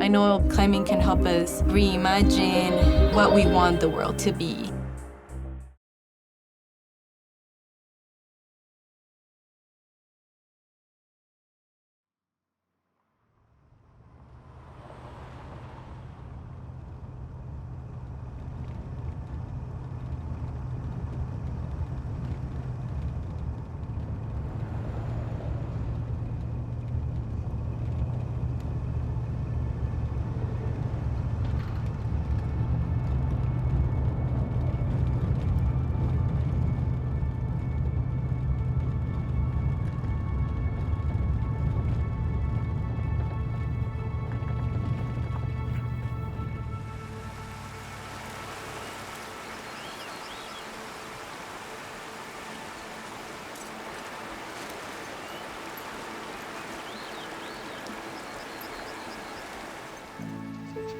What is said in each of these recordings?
I know climbing can help us reimagine what we want the world to be.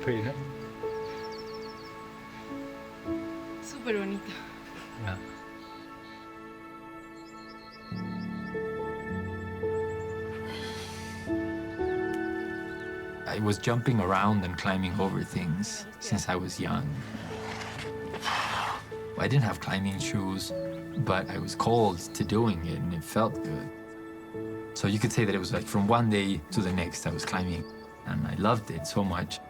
Pretty, ¿no? Súper bonito. Yeah. I was jumping around and climbing over things since I was young. I didn't have climbing shoes, but I was called to doing it and it felt good. So you could say that it was like from one day to the next I was climbing and I loved it so much.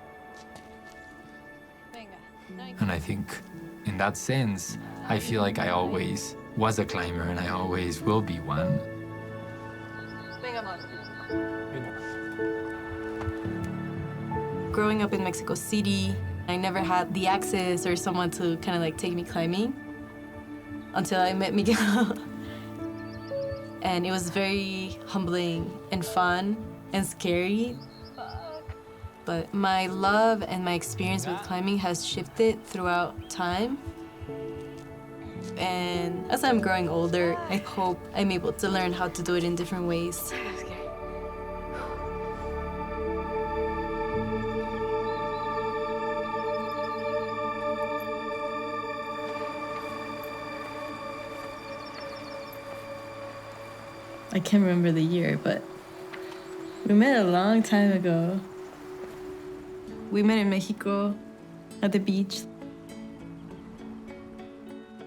And I think in that sense, I feel like I always was a climber and I always will be one. Growing up in Mexico City, I never had the access or someone to kind of like take me climbing until I met Miguel. And it was very humbling and fun and scary. But my love and my experience with climbing has shifted throughout time. And as I'm growing older, I hope I'm able to learn how to do it in different ways. I can't remember the year, but we met a long time ago. We met in Mexico at the beach.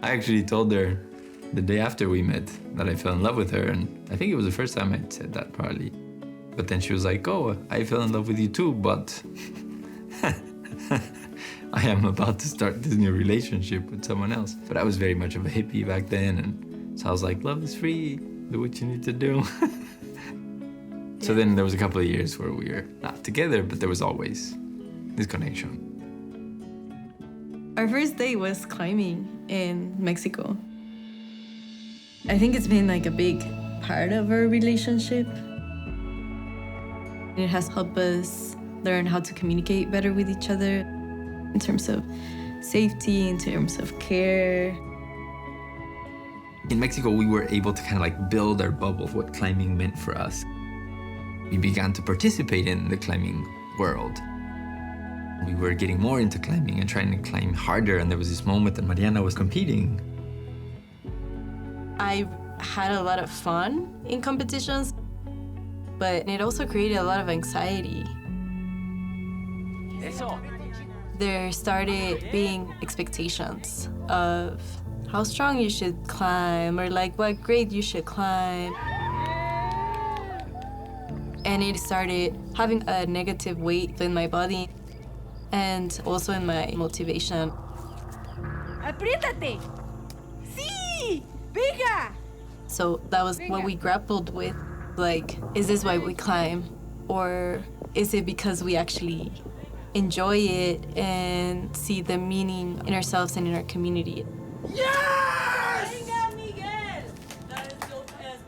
I actually told her the day after we met that I fell in love with her, and I think it was the first time I'd said that probably. But then she was like, oh, I fell in love with you too, but I am about to start this new relationship with someone else. But I was very much of a hippie back then, and so I was like, love is free, do what you need to do. So then there was a couple of years where we were not together, but there was always this connection. Our first day was climbing in Mexico. I think it's been like a big part of our relationship. It has helped us learn how to communicate better with each other in terms of safety, in terms of care. In Mexico, we were able to kind of like build our bubble of what climbing meant for us. We began to participate in the climbing world. We were getting more into climbing and trying to climb harder, and there was this moment that Mariana was competing. I had a lot of fun in competitions, but it also created a lot of anxiety. There started being expectations of how strong you should climb or like what grade you should climb. And it started having a negative weight in my body and also in my motivation. ¡Apriétate! ¡Sí! ¡Venga! So that was what we grappled with. Like, is this why we climb? Or is it because we actually enjoy it and see the meaning in ourselves and in our community? Yes! Venga, Miguel! That is your best.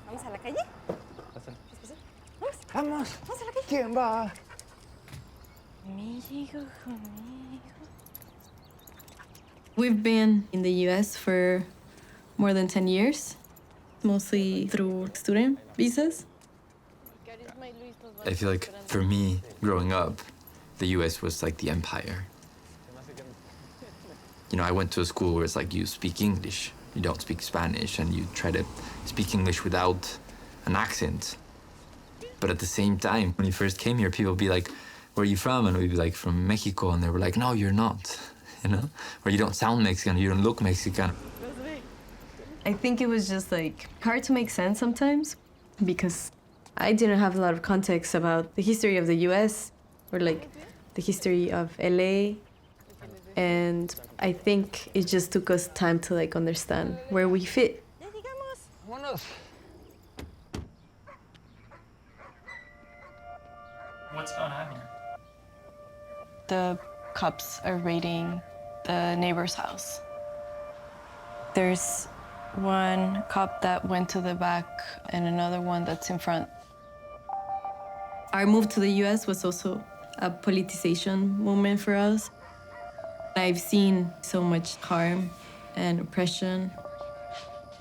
¿Vamos a la calle? Vamos. ¿Vamos a la calle? ¿Quién va? Amigo conmigo. We've been in the US for more than 10 years, mostly through student visas. I feel like for me, growing up, the US was like the empire. You know, I went to a school where it's like you speak English, you don't speak Spanish, and you try to speak English without an accent. But at the same time, when you first came here, people would be like, where are you from? And we'd be like, from Mexico. And they were like, no, you're not, you know? Or you don't sound Mexican, you don't look Mexican. I think it was just like hard to make sense sometimes because I didn't have a lot of context about the history of the US or like the history of LA. And I think it just took us time to like understand where we fit. What's going on here? The cops are raiding the neighbor's house. There's one cop that went to the back and another one that's in front. Our move to the US was also a politicization moment for us. I've seen so much harm and oppression.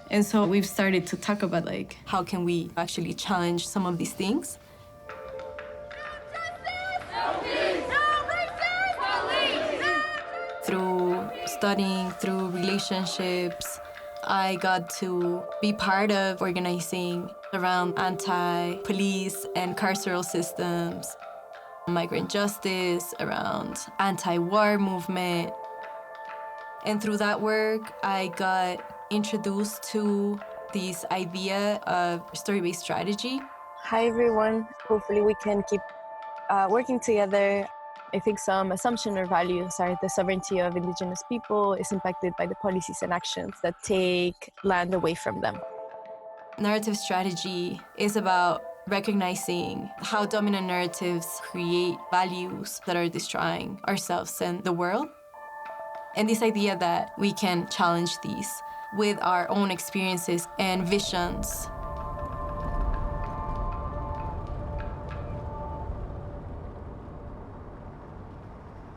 And so we've started to talk about like, how can we actually challenge some of these things? Through studying, through relationships, I got to be part of organizing around anti-police and carceral systems, migrant justice, around anti-war movement. And through that work, I got introduced to this idea of story-based strategy. Hi, everyone. Hopefully we can keep working together. I think some assumption or values are the sovereignty of indigenous people is impacted by the policies and actions that take land away from them. Narrative strategy is about recognizing how dominant narratives create values that are destroying ourselves and the world. And this idea that we can challenge these with our own experiences and visions.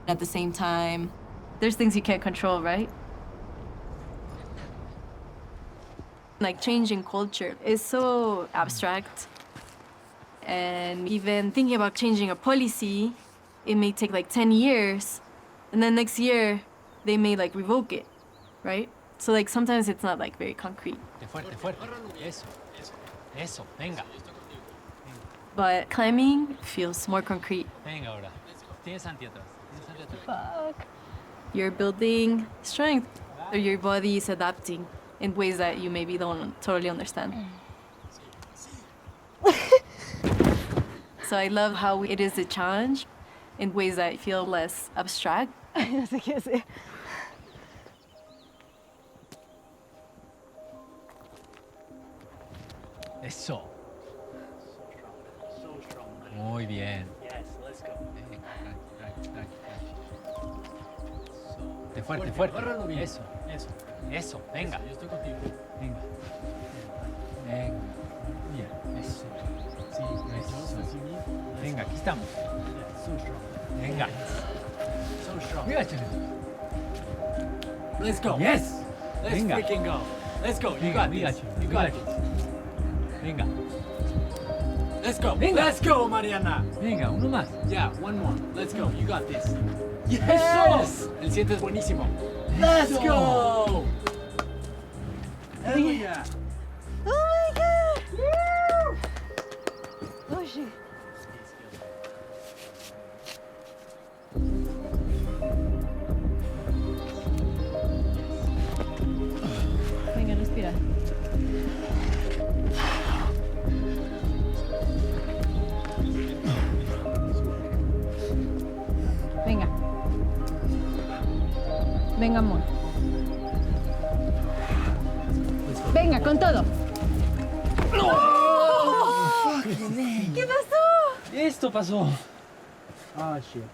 At the same time, there's things you can't control, right? Like changing culture is so abstract. And even thinking about changing a policy, it may take like 10 years. And then next year, they may like revoke it, right? So like sometimes it's not like very concrete. Fuerte, fuerte. Eso, eso, venga. But climbing feels more concrete. Venga ahora. Tienes Santi atrás. Tienes Santi atrás. You're building strength, or your body is adapting in ways that you maybe don't totally understand. So I love how it is a challenge in ways that feel less abstract. No sé qué hacer. Eso. Muy bien. Fuerte, fuerte. Eso, eso, eso. Venga. Yo estoy contigo. Venga. Venga. Bien. Eso. Sí, eso. Venga, aquí estamos. Venga. Mira, chile. Let's go. Yes. Let's Venga. freaking go. Let's go. You got this. You got it. Venga. Let's go. Venga. Let's go, Mariana. Venga, uno más. Yeah, one more. Let's go. You got this. Yes. El 7 es buenísimo. Let's go. Hell yeah. Oh my god! Oh shit. Venga, respira. Venga. Venga, amor. Venga, con todo. ¿Qué pasó? Esto pasó. Oh shit.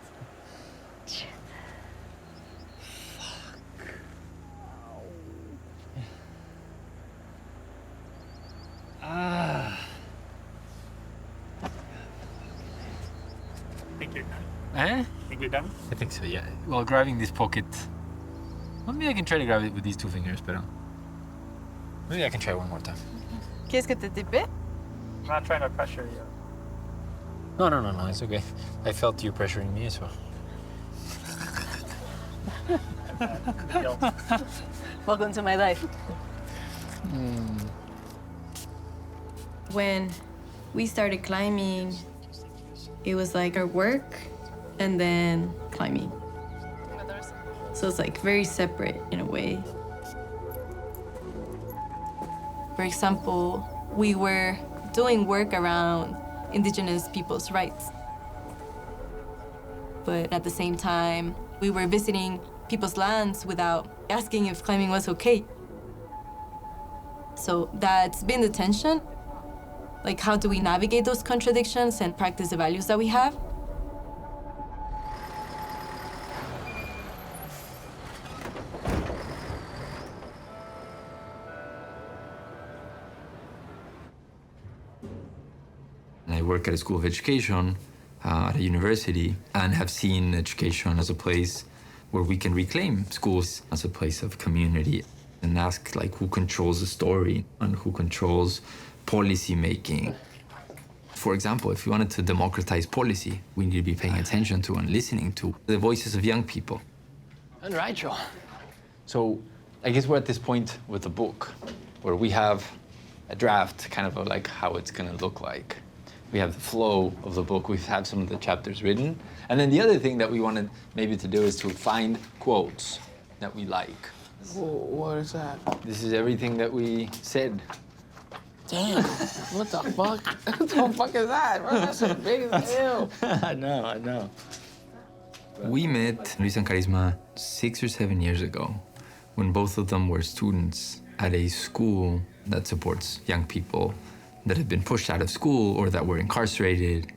Ah. Think you're done? Eh? Think you're done? I think so, yeah. Well, grabbing this pocket. Well, maybe I can try to grab it with these two fingers, but maybe I can try one more time. ¿Quieres que te tipe? I'm not trying to pressure you. No, it's okay. I felt you pressuring me, so. Deal. Welcome to my life. When we started climbing, it was like our work and then climbing. So it's like very separate in a way. For example, we were doing work around indigenous people's rights. But at the same time, we were visiting people's lands without asking if climbing was okay. So that's been the tension. Like, how do we navigate those contradictions and practice the values that we have? I work at a school of education at a university and have seen education as a place where we can reclaim schools as a place of community and ask, like, who controls the story and who controls policy making. For example, if we wanted to democratize policy, we need to be paying attention to and listening to the voices of young people. All right, Joe. So I guess we're at this point with the book where we have a draft, kind of like how it's gonna look like. We have the flow of the book. We've had some of the chapters written. And then the other thing that we wanted maybe to do is to find quotes that we like. What is that? This is everything that we said. Damn, what the fuck? What the fuck is that, bro? That's as big as hell. I know. We met Luis and Carisma 6 or 7 years ago when both of them were students at a school that supports young people that have been pushed out of school or that were incarcerated.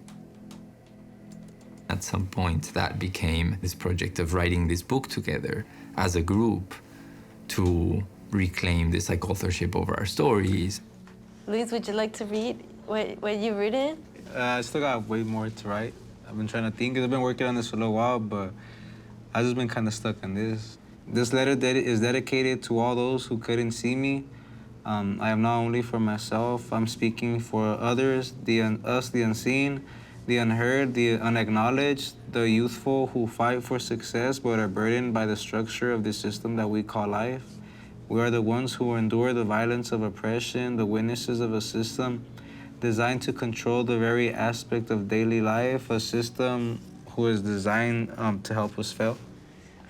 At some point, that became this project of writing this book together as a group to reclaim this like authorship over our stories. Luis, would you like to read what you've written? I still got way more to write. I've been trying to think. I've been working on this for a little while, but I've just been kind of stuck on this. This letter is dedicated to all those who couldn't see me. I am not only for myself, I'm speaking for others, us, the unseen, the unheard, the unacknowledged, the youthful who fight for success but are burdened by the structure of the system that we call life. We are the ones who endure the violence of oppression, the witnesses of a system designed to control the very aspect of daily life, a system who is designed to help us fail.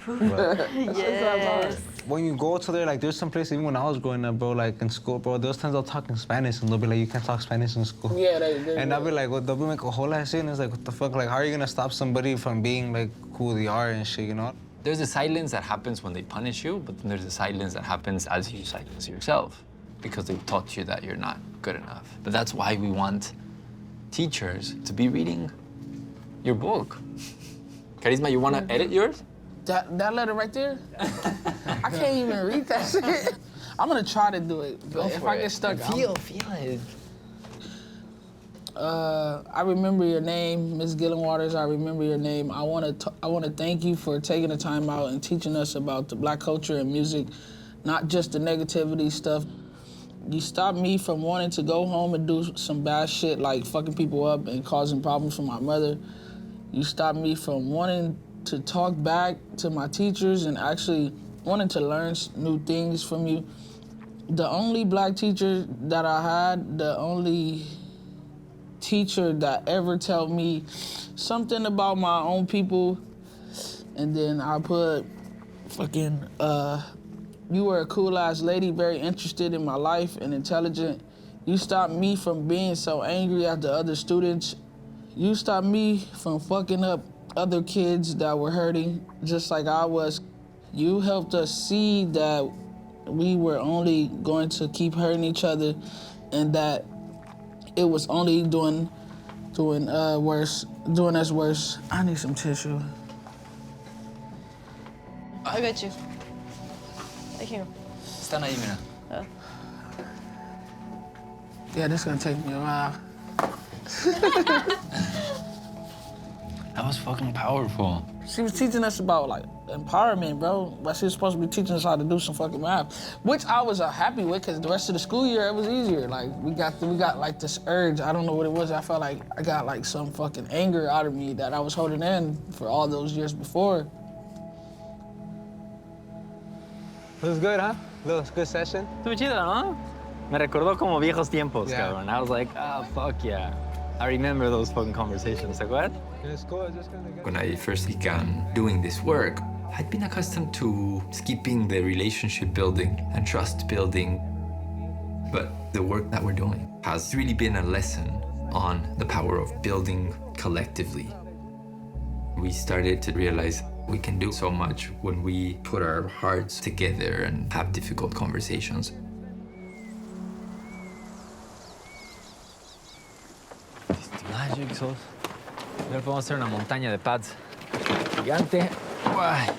Yes. When you go to there, like, there's some places, even when I was growing up, bro, like, in school, bro, those times they'll talk in Spanish, and they'll be like, you can't talk Spanish in school. Yeah, they And I'll be like, well, they'll be like a whole ass scene. It's like, what the fuck? Like, how are you gonna stop somebody from being, like, who they are and shit, you know? There's a silence that happens when they punish you, but then there's a silence that happens as you silence yourself because they've taught you that you're not good enough. But that's why we want teachers to be reading your book. Carisma, you wanna edit yours? That letter right there? I can't even read that shit. I'm gonna try to do it, but if I get stuck, feel it. I remember your name, Ms. Gillen Waters. I remember your name. I want to thank you for taking the time out and teaching us about the Black culture and music, not just the negativity stuff. You stopped me from wanting to go home and do some bad shit like fucking people up and causing problems for my mother. You stopped me from wanting to talk back to my teachers and actually wanting to learn new things from you. The only Black teacher that I had, the only teacher that ever told me something about my own people, and then I put fucking, you were a cool ass lady, very interested in my life and intelligent. You stopped me from being so angry at the other students. You stopped me from fucking up other kids that were hurting just like I was. You helped us see that we were only going to keep hurting each other and that it was only doing us worse. I need some tissue. I got you. Right here. Están ahí, mira. Yeah, this is gonna take me a while. That was fucking powerful. She was teaching us about like empowerment, bro. But she was supposed to be teaching us how to do some fucking math, which I was happy with, because the rest of the school year it was easier. Like we got like this urge. I don't know what it was. I felt like I got like some fucking anger out of me that I was holding in for all those years before. It was good, huh? It was a good session. Estuvo chido, ¿no? Me recordó como viejos tiempos, Yeah. cabrón. I was like, oh, fuck yeah. I remember those fucking conversations. Like, what? It's cool. It's just kind of When I first began doing this work, I'd been accustomed to skipping the relationship building and trust building. But the work that we're doing has really been a lesson on the power of building collectively. We started to realize we can do so much when we put our hearts together and have difficult conversations. Magic sauce. Ahora podemos hacer una montaña de pads gigante. Uy.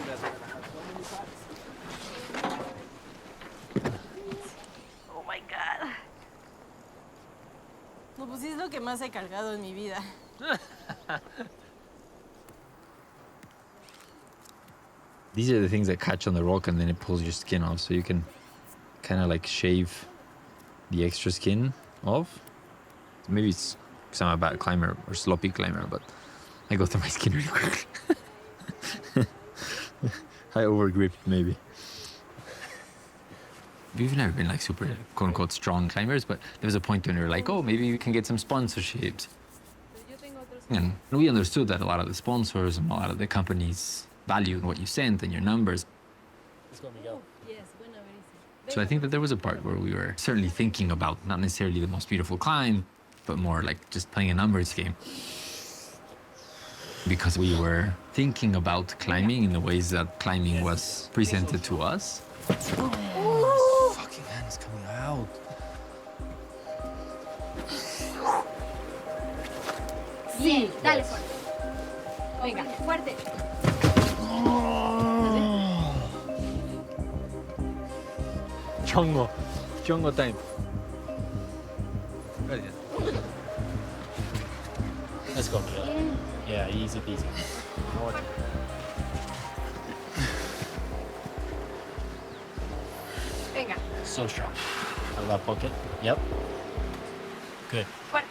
Oh my God. No, pues sí es lo que más he cargado en mi vida. These are the things that catch on the rock and then it pulls your skin off, so you can kind of like shave the extra skin off. Maybe it's because I'm a bad climber or sloppy climber, but I go through my skin really quickly. I overgrip, maybe. We've never been like super quote unquote strong climbers, but there was a point when we were like, oh, maybe we can get some sponsorships. And we understood that a lot of the sponsors and a lot of the companies value what you sent and your numbers. So I think that there was a part where we were certainly thinking about not necessarily the most beautiful climb, but more like just playing a numbers game. Because we were thinking about climbing in the ways that climbing was presented to us. fucking hand's coming out. Bien, dale fuerte. Venga, fuerte. Chongo time. Let's go, Miguel. Yeah, easy peasy. Venga, So strong. Out of that pocket. Yep. Good. fuerte.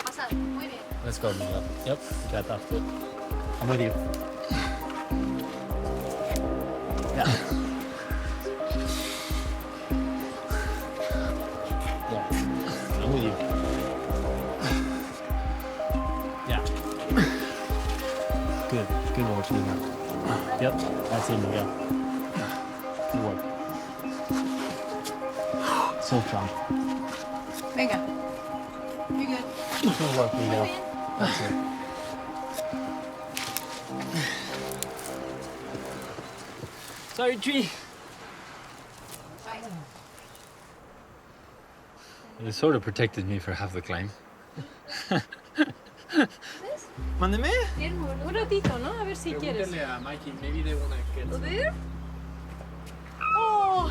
Pasado. Muy bien. Let's go, Miguel. Yep. You got that. I'm with you. Yeah. Yeah. I'm with you. Yeah. Good. Good work, Miguel. Yep. That's it, Miguel. Good work. So strong. Venga. Muy good. Good work, Miguel. bien. That's it. Sorry, tree. It sort of protected me for half the climb. Mándeme. Un ratito, ¿no? A ver si quieres. a Mikey, maybe they want to get There? Oh.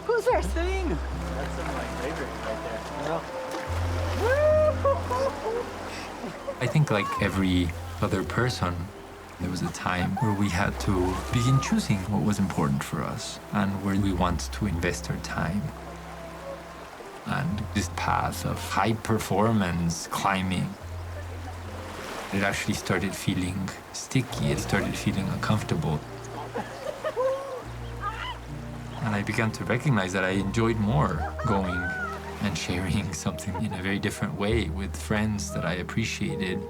Who's first? thing. That's some like favorite right there. I think like every other person, there was a time where we had to begin choosing what was important for us and where we want to invest our time. And this path of high performance climbing, it actually started feeling sticky, it started feeling uncomfortable. And I began to recognize that I enjoyed more going and sharing something in a very different way with friends that I appreciated.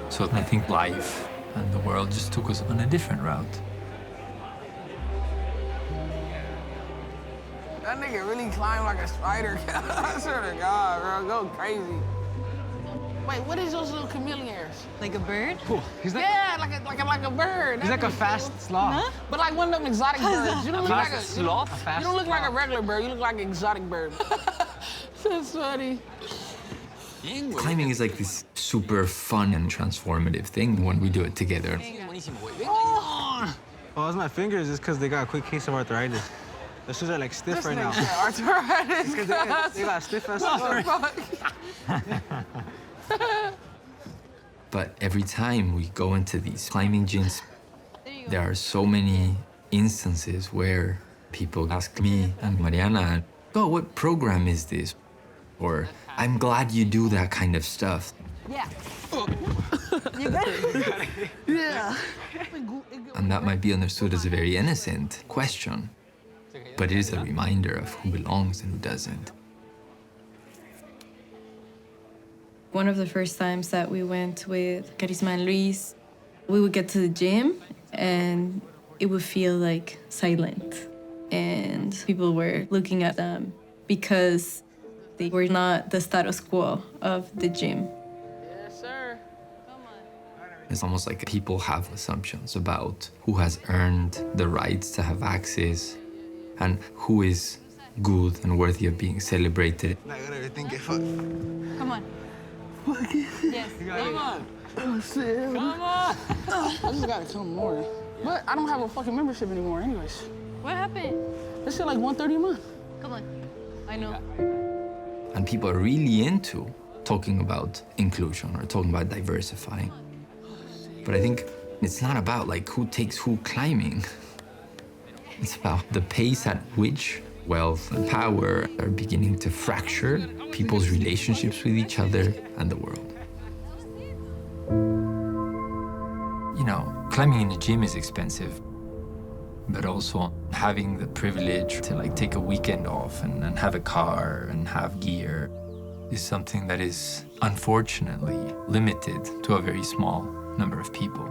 So I think life and the world just took us on a different route. That nigga really climbed like a spider. I swear to God, bro, go crazy. Wait, what is those little chameleons? Like a bird? He's like, Yeah, like a bird. he's like a fast sloth. But like one of them exotic birds. You don't look like a sloth? You don't look like a regular bird. You look like an exotic bird. That's funny. Climbing is like this super fun and transformative thing when we do it together. Oh, it's my fingers. It's because they got a quick case of arthritis. Their shoes are like stiff right now. Arthritis. Because they got stiff as fuck. But every time we go into these climbing gyms, there are so many instances where people ask me and Mariana, oh, what program is this? Or, I'm glad you do that kind of stuff. Yeah. You good? Yeah. And that might be understood as a very innocent question, but it is a reminder of who belongs and who doesn't. One of the first times that we went with Carisma and Luis, we would get to the gym and it would feel like silent. And people were looking at them because they were not the status quo of the gym. Yes, sir. It's almost like people have assumptions about who has earned the rights to have access and who is good and worthy of being celebrated. Come on. Yes. Come on. Oh, shit. Come on. I just gotta come more. But I don't have a fucking membership anymore anyways. What happened? This shit like $130 a month. Come on. I know. And people are really into talking about inclusion or talking about diversifying. But I think it's not about like who takes who climbing. It's about the pace at which wealth and power are beginning to fracture people's relationships with each other and the world. You know, climbing in the gym is expensive, but also having the privilege to like take a weekend off and have a car and have gear is something that is unfortunately limited to a very small number of people.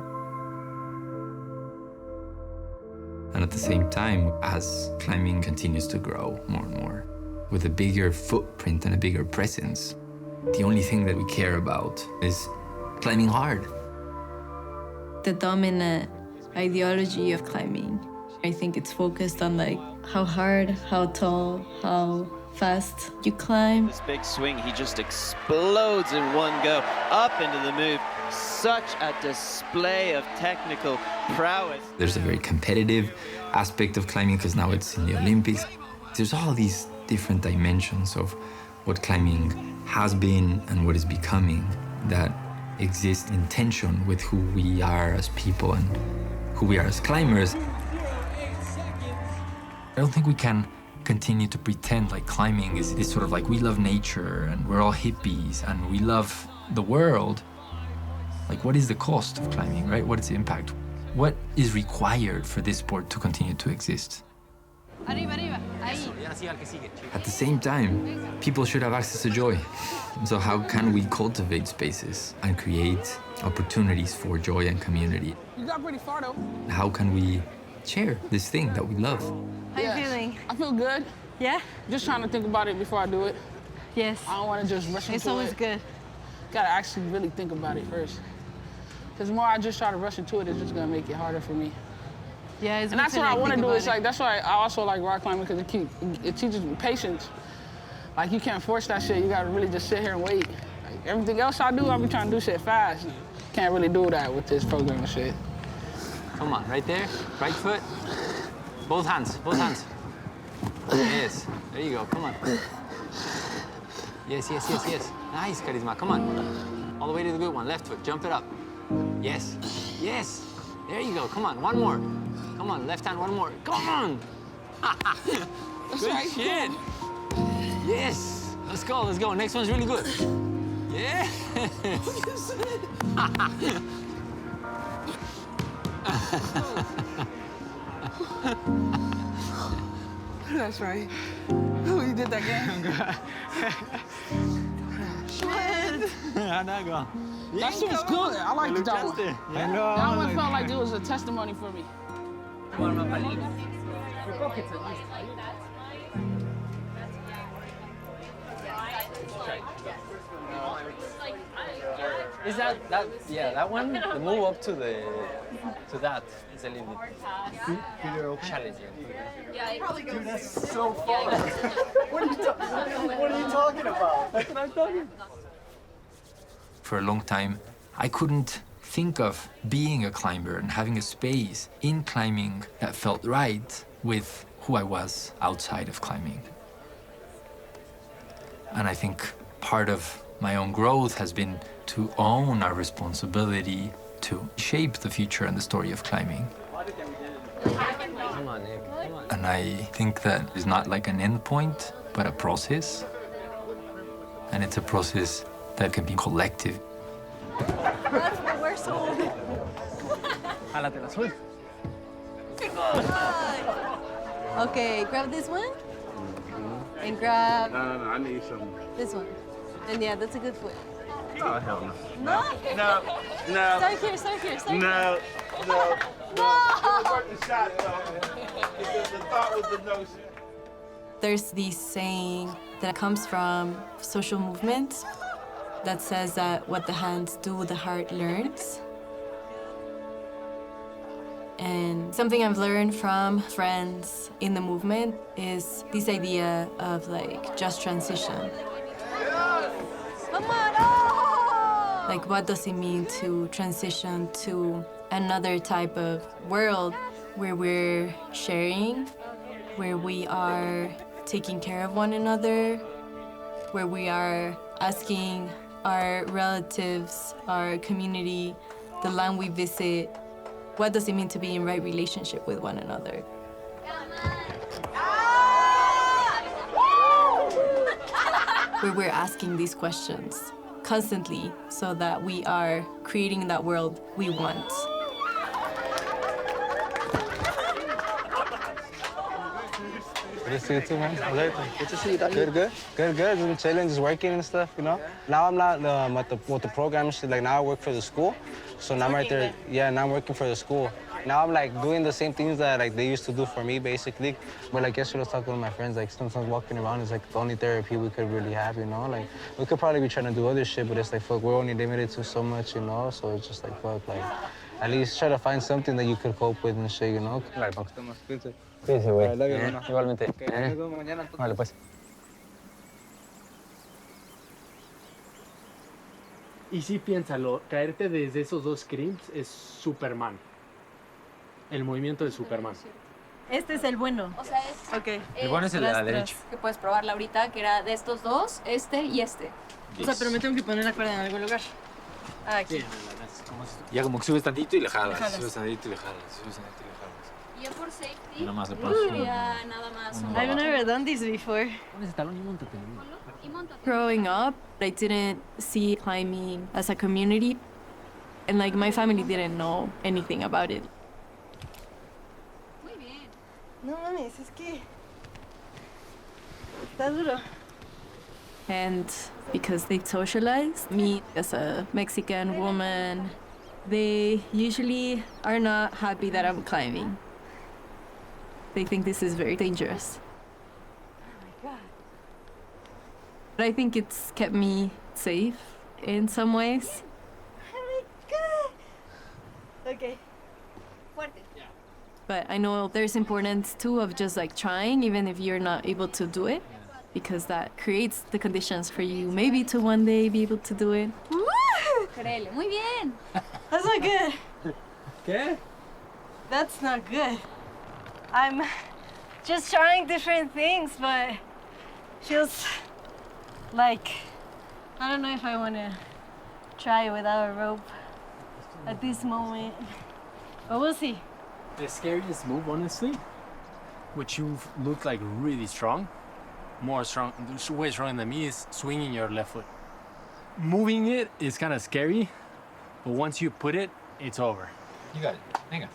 And at the same time, as climbing continues to grow more and more, with a bigger footprint and a bigger presence, the only thing that we care about is climbing hard. The dominant ideology of climbing, I think it's focused on like how hard, how tall, how fast you climb. This big swing, he just explodes in one go, up into the move. Such a display of technical prowess. There's a very competitive aspect of climbing because now it's in the Olympics. There's all these different dimensions of what climbing has been and what is becoming that exist in tension with who we are as people and who we are as climbers. I don't think we can continue to pretend like climbing is sort of like we love nature and we're all hippies and we love the world. Like, what is the cost of climbing, right? What is the impact? What is required for this sport to continue to exist? Arriba, arriba. Ahí. At the same time, people should have access to joy. So how can we cultivate spaces and create opportunities for joy and community? You got pretty far though. How can we share this thing that we love? How you feeling? I feel good. Yeah? Just trying to think about it before I do it. Yes. I don't want to just rush into it. It's always good. Gotta actually really think about it first. Because the more I just try to rush into it, it's just gonna make it harder for me. Yeah, it's And that's what I want to do. It's like, that's why I also like rock climbing, because it teaches me patience. Like, you can't force that shit. You gotta really just sit here and wait. Like, everything else I do, I be trying to do shit fast. Can't really do that with this program and shit. Come on, right there, right foot. Both hands, both hands. Yes, there you go, come on. Yes, yes, yes, yes. Nice, Charisma, come on. All the way to the good one, left foot, jump it up. Yes, yes. There you go, come on, one more. Come on, left hand, one more. Come on. Good shit. Yes, let's go, let's go. Next one's really good. Yes. That's right. Oh, you did that game? Shit. That shit was good. I liked that one. That one felt like it was a testimony for me. Is that yeah, that one? The move up to that is a little bit challenging. Dude, that's so far. What are you talking about? That's what I'm talking about. For a long time, I couldn't think of being a climber and having a space in climbing that felt right with who I was outside of climbing. And I think part of my own growth has been to own our responsibility to shape the future and the story of climbing. Come on, Nick. Come on. And I think that it's not like an end point, but a process. And it's a process that can be collective. That's Jálatela, suelta. Okay, grab this one. And grab No, I need some. this one. And yeah, that's a good foot. Oh, hell no. No? No, no. Start here, start here, start here. No, no. Work the shot, though. Because the thought was the notion. There's this saying that comes from social movement that says that what the hands do, the heart learns. And something I've learned from friends in the movement is this idea of like just transition. Like, what does it mean to transition to another type of world where we're sharing, where we are taking care of one another, where we are asking our relatives, our community, the land we visit, what does it mean to be in right relationship with one another? Where we're asking these questions constantly so that we are creating that world we want. Good to see you too, man. Good to see you, Daniel. Good. Just been chilling, just working and stuff, you know. Now I'm not with the program and shit. Like now I work for the school, so now I'm right there. Yeah, now I'm working for the school. Now I'm like doing the same things that like they used to do for me, basically. But like yesterday I was talking with my friends, like sometimes walking around is like the only therapy we could really have, you know. Like we could probably be trying to do other shit, but it's like fuck, we're only limited to so much, you know. So it's just like fuck, like at least try to find something that you could cope with and shit, you know. Cuídese, güey. I love you, hermano. Igualmente. Nos vemos mañana. Vale, pues. Y sí, piénsalo, caerte desde esos dos screens es Superman. El movimiento de Superman. Este es el bueno. O sea, es Okay. El bueno es el de la derecha. que puedes probarla ahorita, que era de estos dos, este y este. O sea, pero me tengo que poner la cuerda en algún lugar. Ah, aquí. Ya como que subes tantito y le jalas. Le jalas. Subes tantito y le jalas. Subes tantito y le jalas. Y yo por safety, Nada más le pones sería nada más un I've never done this before. Pones el talón y móntate. y móntate. Growing up, I didn't see climbing as a community, and like my family didn't know anything about it. Muy bien. No mames, es que está duro. And because they socialize me as a Mexican woman, they usually are not happy that I'm climbing. They think this is very dangerous. Oh my God. But I think it's kept me safe in some ways. Oh my God. Okay. Fuerte. But I know there's importance too of just like trying, even if you're not able to do it, because that creates the conditions for you maybe to one day be able to do it. Woo! Créele, muy bien. That's not good. ¿Qué? That's not good. I'm just trying different things, but feels like I don't know if I want to try without a rope at this moment. But we'll see. The scariest move, honestly, which you look like really strong, more strong, way stronger than me, is swinging your left foot. Moving it is kind of scary, but once you put it, it's over. You got it. Hang on.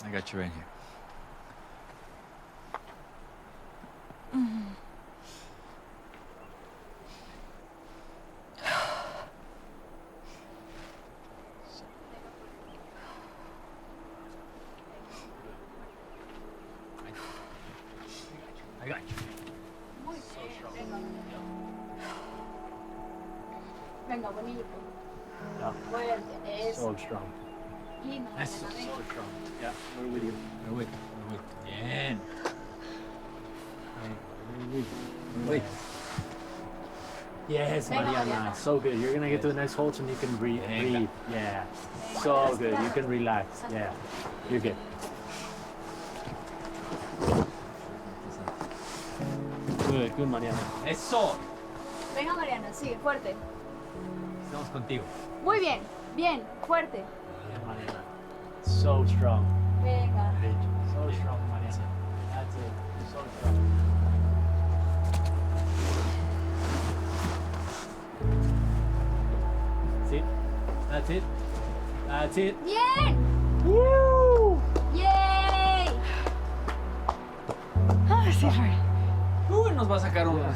I got you right here. I got you. Venga, bonito. Yeah. Fuerte. Eso. So strong. Y no, That's so venga. strong. Yeah, we're with you. We're with. Bien. Wait. Yes, Venga, Mariana. Mariana. So good. You're gonna get to the next hole and you can breathe. Yeah. So good. You can relax. Yeah. You're good. Good, Mariana. Eso. Venga, Mariana, sigue, fuerte. Estamos contigo. Muy bien, bien, fuerte. Yeah, Mariana. So strong. Venga. So strong, Mariana. That's it. So strong. See? That's it. That's it. Bien. Woo! Yay. Ah, sí, fue. Nos va a sacar uno.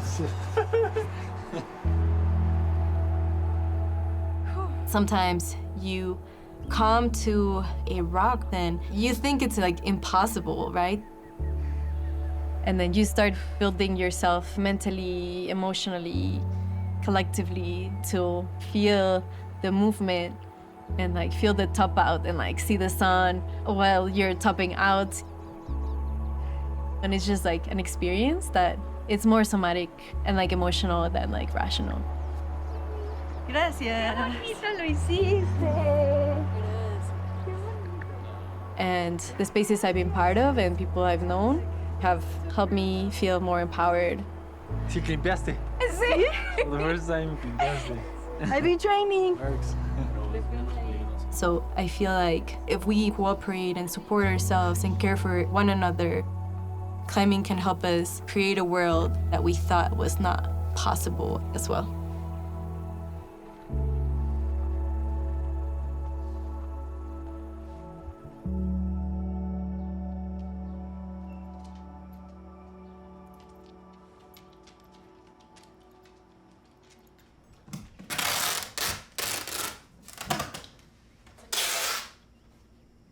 Sometimes you come to a rock, then you think it's like impossible, right? And then you start building yourself mentally, emotionally, collectively to feel the movement and like feel the top out and like see the sun while you're topping out. And it's just like an experience that it's more somatic and like emotional than like rational. Gracias. Lo hiciste. And the spaces I've been part of and people I've known have helped me feel more empowered. Sí, limpiaste. Sí. For the first time, limpiaste. I've been training. Works. So I feel like if we cooperate and support ourselves and care for one another, climbing can help us create a world that we thought was not possible as well.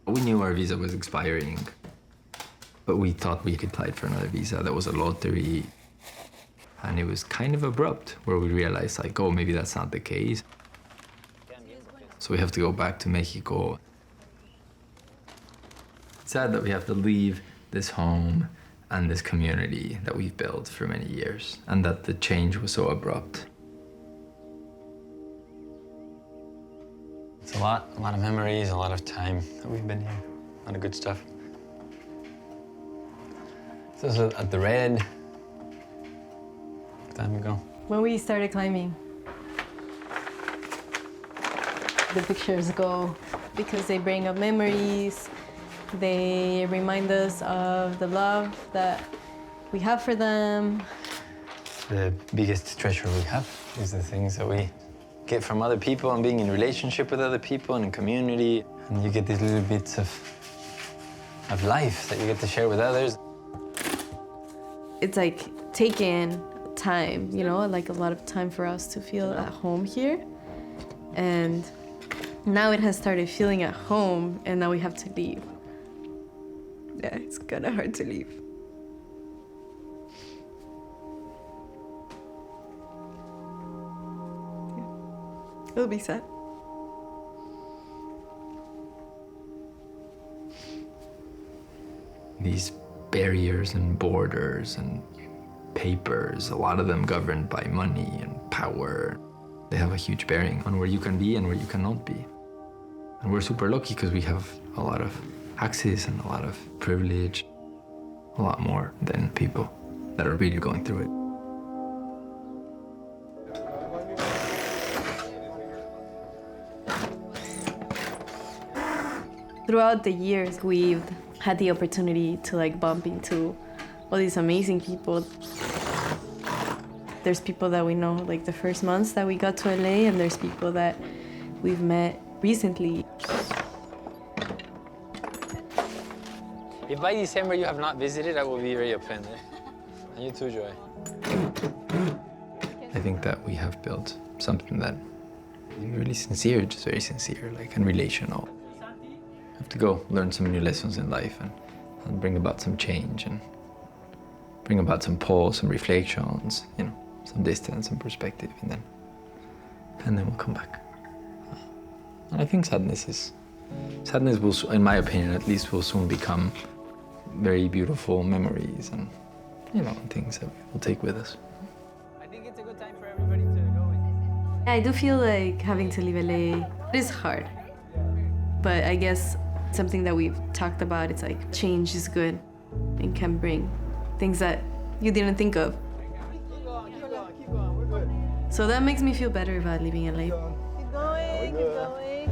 We knew our visa was expiring, but we thought we could apply for another visa. That was a lottery. And it was kind of abrupt, where we realized, like, oh, maybe that's not the case. So we have to go back to Mexico. It's sad that we have to leave this home and this community that we've built for many years, and that the change was so abrupt. It's a lot of memories, a lot of time that we've been here. A lot of good stuff. This was at the Red. Time ago. When we started climbing, the pictures go because they bring up memories. They remind us of the love that we have for them. The biggest treasure we have is the things that we get from other people and being in relationship with other people and in community. And you get these little bits of life that you get to share with others. It's like taking time, you know, like a lot of time for us to feel at home here. And now it has started feeling at home, and now we have to leave. Yeah, it's kind of hard to leave. Yeah. It'll be sad. These barriers and borders and papers, a lot of them governed by money and power. They have a huge bearing on where you can be and where you cannot be. And we're super lucky because we have a lot of access and a lot of privilege, a lot more than people that are really going through it. Throughout the years, we've had the opportunity to like bump into all these amazing people. There's people that we know like the first months that we got to LA, and there's people that we've met recently. If by December you have not visited, I will be very offended. And you too, Joy. I think that we have built something that is really sincere, just very sincere, like, and relational. We have to go learn some new lessons in life and bring about some change and bring about some pause, some reflections, you know, some distance, some perspective, and then we'll come back. And I think sadness will, in my opinion at least, will soon become very beautiful memories and, you know, things that we'll take with us. I think it's a good time for everybody to go. I do feel like having to leave LA, it is hard. But I guess something that we've talked about, it's like change is good and can bring things that you didn't think of. Keep going, we're good. So that makes me feel better about leaving LA. Keep going, keep going.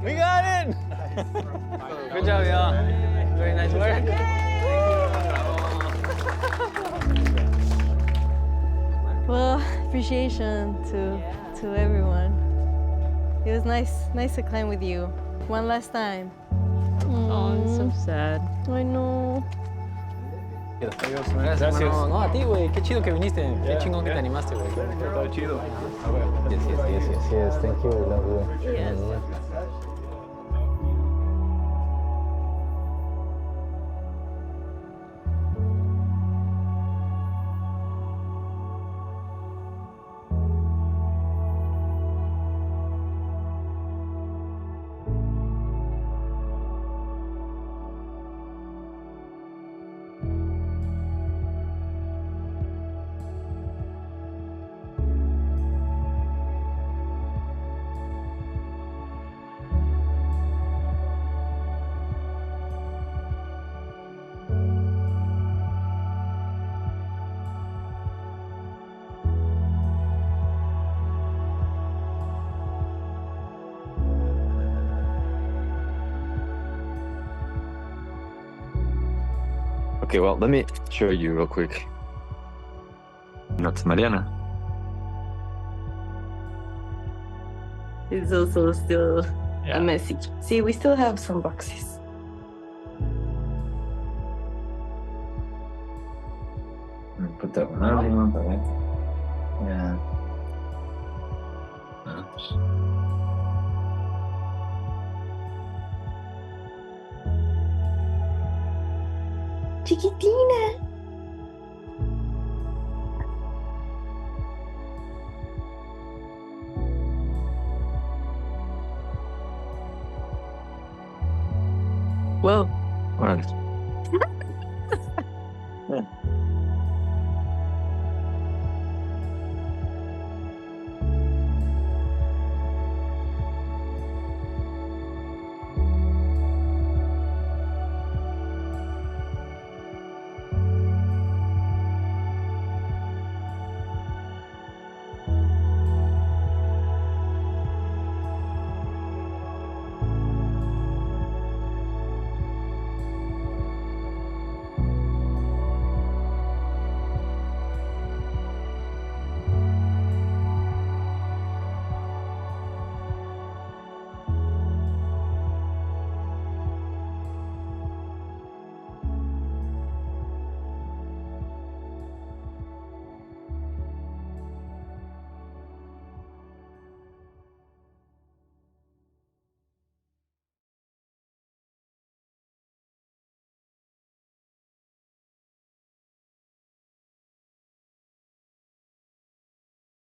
We got it! Good job, y'all. Very nice work. Well, appreciation to everyone. It was nice to climb with you. One last time. Oh, it's so sad. I know. Gracias. No, a ti, güey. Qué chido que viniste. Qué chingón que te animaste, güey. Todo chido. Yes. Thank you. Love you. Yes. Okay, well, let me show you real quick. That's Mariana. It's also still Yeah. a message. See, we still have some boxes. Put that one on. Yeah. Chiquitina. Whoa. Órale.